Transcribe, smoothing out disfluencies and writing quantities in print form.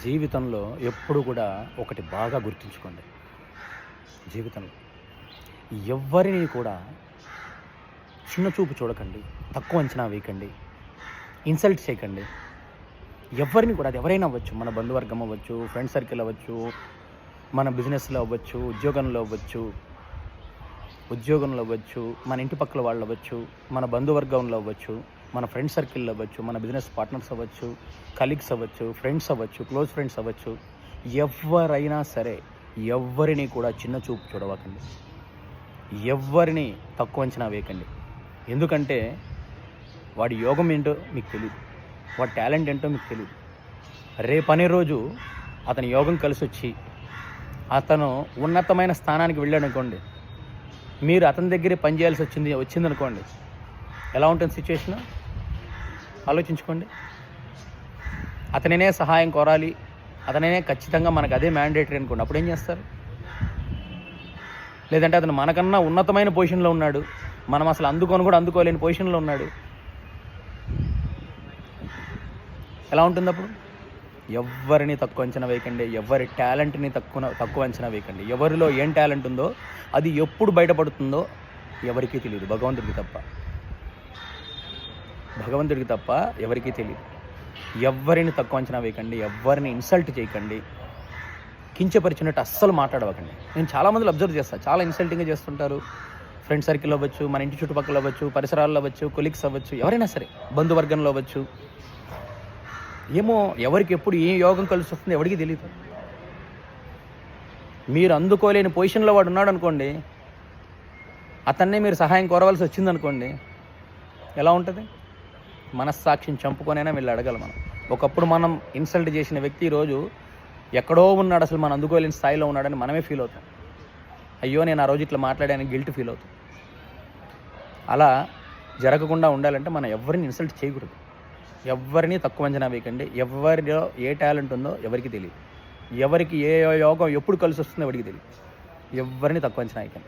జీవితంలో ఎప్పుడు కూడా ఒకటి బాగా గుర్తుంచుకోండి. జీవితంలో ఎవ్వరిని కూడా చిన్న చూపు చూడకండి, తక్కువ అంచనా వేయకండి, ఇన్సల్ట్ చేయకండి. ఎవరిని కూడా, అది ఎవరైనా అవ్వచ్చు, మన బంధువర్గం అవ్వచ్చు, ఫ్రెండ్ సర్కిల్ అవ్వచ్చు, మన బిజినెస్లో అవ్వచ్చు, ఉద్యోగంలో అవ్వచ్చు, మన ఇంటి పక్కల వాళ్ళు అవ్వచ్చు, మన బంధువర్గంలో అవ్వచ్చు, మన ఫ్రెండ్ సర్కిల్లో అవ్వచ్చు, మన బిజినెస్ పార్ట్నర్స్ అవ్వచ్చు, కలీగ్స్ అవ్వచ్చు, ఫ్రెండ్స్ అవ్వచ్చు, క్లోజ్ ఫ్రెండ్స్ అవ్వచ్చు. ఎవరైనా సరే ఎవ్వరిని కూడా చిన్న చూపు చూడవకండి, ఎవ్వరిని తక్కువ అంచనా వేయకండి. ఎందుకంటే వాడి యోగం ఏంటో మీకు తెలియదు, వాడి టాలెంట్ ఏంటో మీకు తెలియదు. రేపనే రోజు అతని యోగం కలిసి వచ్చి అతను ఉన్నతమైన స్థానానికి వెళ్ళాడు అనుకోండి, మీరు అతని దగ్గరే పనిచేయాల్సి వచ్చిందనుకోండి, ఎలా ఉంటుంది సిచ్యువేషన్ ఆలోచించుకోండి. అతనినే సహాయం కోరాలి, అతనినే ఖచ్చితంగా మనకు అదే మ్యాండేటరీ అనుకోండి, అప్పుడు ఏం చేస్తారు? లేదంటే అతను మనకన్నా ఉన్నతమైన పొజిషన్లో ఉన్నాడు, మనం అసలు అందుకోలేని పొజిషన్లో ఉన్నాడు, ఎలా ఉంటుంది అప్పుడు? ఎవ్వరిని తక్కువ అంచనా వేయకండి, ఎవరి టాలెంట్ని తక్కువ అంచనా వేయకండి. ఎవరిలో ఏం టాలెంట్ ఉందో అది ఎప్పుడు బయటపడుతుందో ఎవరికీ తెలియదు, భగవంతుడికి తప్ప ఎవరికీ తెలియదు. ఎవ్వరిని తక్కువ అంచనా వేయకండి, ఎవ్వరిని ఇన్సల్ట్ చేయకండి, కించపరిచినట్టు అస్సలు మాట్లాడవకండి. నేను చాలామందిని అబ్జర్వ్ చేస్తాను, చాలా ఇన్సల్టింగ్గా చేస్తుంటారు. ఫ్రెండ్ సర్కిల్ అవ్వచ్చు, మన ఇంటి చుట్టుపక్కల అవ్వచ్చు, పరిసరాల్లో అవ్వచ్చు, కొలీగ్స్ అవ్వచ్చు, ఎవరైనా సరే, బంధువర్గంలో అవ్వచ్చు. ఏమో ఎవరికి ఎప్పుడు ఏ యోగం కలిసి వస్తుందో ఎవరికి తెలియదు. మీరు అందుకోలేని పొజిషన్లో వాడు ఉన్నాడు అనుకోండి, అతన్నే మీరు సహాయం కోరవలసి వచ్చిందనుకోండి, ఎలా ఉంటుంది? మనస్సాక్షిని చంపుకొనైనా వీళ్ళు అడగాలి. మనం ఒకప్పుడు మనం ఇన్సల్ట్ చేసిన వ్యక్తి ఈరోజు ఎక్కడో ఉన్నాడు, అసలు మనం అందుకోలేని స్థాయిలో ఉన్నాడని మనమే ఫీల్ అవుతాం. అయ్యో నేను ఆ రోజు ఇట్లా మాట్లాడానని గిల్ట్ ఫీల్ అవుతాం. అలా జరగకుండా ఉండాలంటే మనం ఎవరిని ఇన్సల్ట్ చేయకూడదు, ఎవరిని తక్కువ అంచనా వేయకండి. ఎవరిలో ఏ టాలెంట్ ఉందో ఎవరికి తెలియదు, ఎవరికి ఏ యోగం ఎప్పుడు కలిసి వస్తుందో ఎవరికి తెలియదు. ఎవరిని తక్కువ అంచనా వేయకండి.